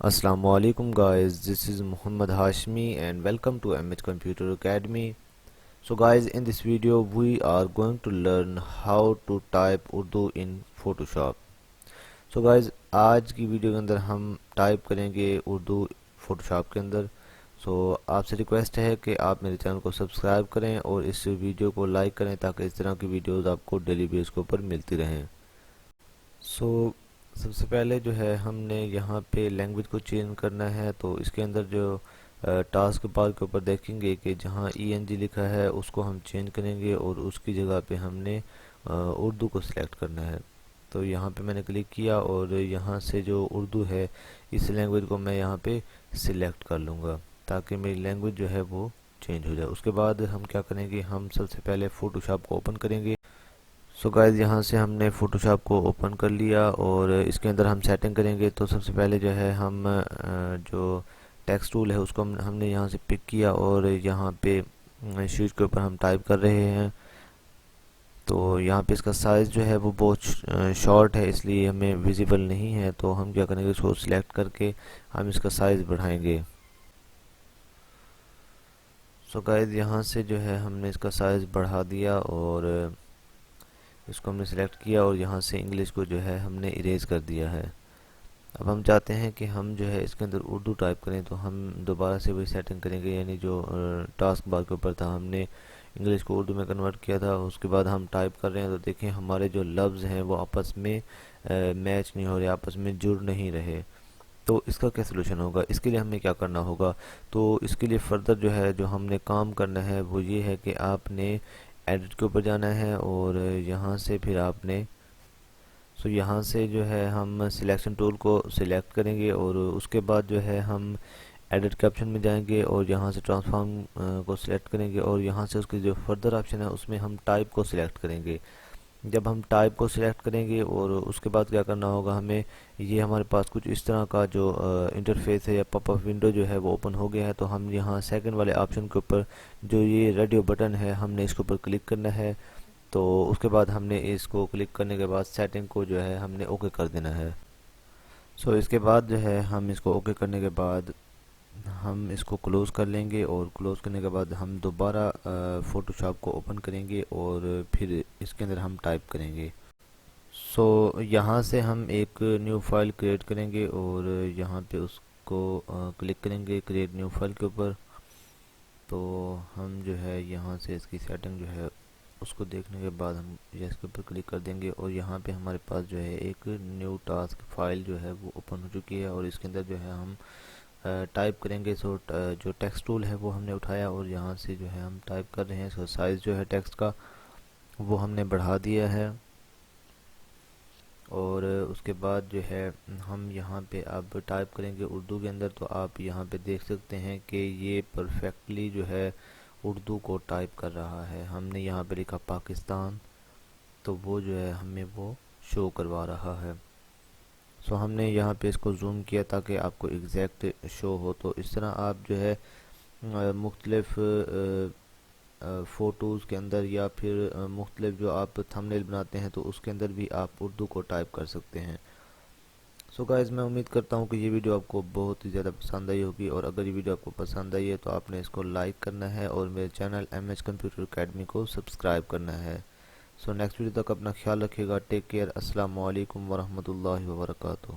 Assalamu alaikum guys, this is Muhammad Hashmi and welcome to MH Computer Academy. So guys, in this video we are going to learn how to type Urdu in Photoshop. So guys, آج کی video کے اندر ہم type کریں گے Urdu Photoshop کے اندر. سو آپ سے request ہے کہ آپ میرے چینل کو سبسکرائب کریں اور اس ویڈیو کو لائک کریں تاکہ اس طرح کی ویڈیوز آپ کو ڈیلی بیس کے اوپر ملتی رہیں. سو سب سے پہلے جو ہے ہم نے یہاں پہ لینگویج کو چینج کرنا ہے. تو اس کے اندر جو ٹاسک بار کے اوپر دیکھیں گے کہ جہاں ENG لکھا ہے اس کو ہم چینج کریں گے اور اس کی جگہ پہ ہم نے اردو کو سلیکٹ کرنا ہے. تو یہاں پہ میں نے کلک کیا اور یہاں سے جو اردو ہے اس لینگویج کو میں یہاں پہ سلیکٹ کر لوں گا تاکہ میری لینگویج جو ہے وہ چینج ہو جائے. اس کے بعد ہم کیا کریں گے, ہم سب سے پہلے فوٹوشاپ کو اوپن کریں گے. سو گائز, یہاں سے ہم نے فوٹوشاپ کو اوپن کر لیا اور اس کے اندر ہم سیٹنگ کریں گے. تو سب سے پہلے جو ہے ہم جو ٹیکسٹ ٹول ہے اس کو ہم نے یہاں سے پک کیا اور یہاں پہ شیٹ کے اوپر ہم ٹائپ کر رہے ہیں. تو یہاں پہ اس کا سائز جو ہے وہ بہت شارٹ ہے, اس لیے ہمیں ویزیبل نہیں ہے. تو ہم کیا کریں گے, اس کو سلیکٹ کر کے ہم اس کا سائز بڑھائیں گے. سو گائز, یہاں سے جو ہے ہم نے اس کا سائز بڑھا دیا اور اس کو ہم نے سلیکٹ کیا اور یہاں سے انگلش کو جو ہے ہم نے اریز کر دیا ہے. اب ہم چاہتے ہیں کہ ہم جو ہے اس کے اندر اردو ٹائپ کریں, تو ہم دوبارہ سے وہی سیٹنگ کریں گے. یعنی جو ٹاسک بار کے اوپر تھا ہم نے انگلش کو اردو میں کنورٹ کیا تھا. اس کے بعد ہم ٹائپ کر رہے ہیں تو دیکھیں ہمارے جو لفظ ہیں وہ آپس میں میچ نہیں ہو رہے, آپس میں جڑ نہیں رہے. تو اس کا کیا سلوشن ہوگا, اس کے لیے ہمیں کیا کرنا ہوگا. تو اس کے لیے فردر جو ہے جو ہم نے کام کرنا ہے وہ یہ ہے کہ آپ نے ایڈٹ کے اوپر جانا ہے اور یہاں سے پھر آپ نے یہاں سے جو ہے ہم سلیکشن ٹول کو سلیکٹ کریں گے اور اس کے بعد جو ہے ہم ایڈٹ کے آپشن میں جائیں گے اور یہاں سے ٹرانسفارم کو سلیکٹ کریں گے اور یہاں سے اس کی جو فردر آپشن ہے اس میں ہم ٹائپ کو سلیکٹ کریں گے. جب ہم ٹائپ کو سلیکٹ کریں گے اور اس کے بعد کیا کرنا ہوگا, ہمیں یہ ہمارے پاس کچھ اس طرح کا جو انٹرفیس ہے یا پاپ اپ ونڈو جو ہے وہ اوپن ہو گیا ہے. تو ہم یہاں سیکنڈ والے آپشن کے اوپر جو یہ ریڈیو بٹن ہے ہم نے اس کے اوپر کلک کرنا ہے. تو اس کے بعد ہم نے اس کو کلک کرنے کے بعد سیٹنگ کو جو ہے ہم نے اوکے کر دینا ہے. سو اس کے بعد جو ہے ہم اس کو اوکے کرنے کے بعد ہم اس کو کلوز کر لیں گے اور کلوز کرنے کے بعد ہم دوبارہ فوٹوشاپ کو اوپن کریں گے اور پھر اس کے اندر ہم ٹائپ کریں گے. سو یہاں سے ہم ایک نیو فائل کریٹ کریں گے اور یہاں پہ اس کو کلک کریں گے کریٹ نیو فائل کے اوپر. تو ہم جو ہے یہاں سے اس کی سیٹنگ جو ہے اس کو دیکھنے کے بعد ہم یس کے اوپر کلک کر دیں گے اور یہاں پہ ہمارے پاس جو ہے ایک نیو ٹاسک فائل جو ہے وہ اوپن ہو چکی ہے اور اس کے اندر جو ہے ہم ٹائپ کریں گے. سو جو ٹیکسٹ ٹول ہے وہ ہم نے اٹھایا اور یہاں سے جو ہے ہم ٹائپ کر رہے ہیں. سو سائز جو ہے ٹیکسٹ کا وہ ہم نے بڑھا دیا ہے اور اس کے بعد جو ہے ہم یہاں پہ اب ٹائپ کریں گے اردو کے اندر. تو آپ یہاں پہ دیکھ سکتے ہیں کہ یہ پرفیکٹلی جو ہے اردو کو ٹائپ کر رہا ہے. ہم نے یہاں پہ لکھا پاکستان, تو وہ جو ہے ہمیں وہ شو کروا رہا ہے. سو ہم نے یہاں پہ اس کو زوم کیا تاکہ آپ کو ایگزیکٹ شو ہو. تو اس طرح آپ جو ہے مختلف فوٹوز کے اندر یا پھر مختلف جو آپ تھمبنیل بناتے ہیں تو اس کے اندر بھی آپ اردو کو ٹائپ کر سکتے ہیں. سو گائز, میں امید کرتا ہوں کہ یہ ویڈیو آپ کو بہت ہی زیادہ پسند آئی ہوگی اور اگر یہ ویڈیو آپ کو پسند آئی ہے تو آپ نے اس کو لائک کرنا ہے اور میرے چینل MH کمپیوٹر اکیڈمی کو سبسکرائب کرنا ہے. سو نیکسٹ ویڈیو تک اپنا خیال رکھیے گا. Take care. السلام علیکم ورحمۃ اللہ وبرکاتہ.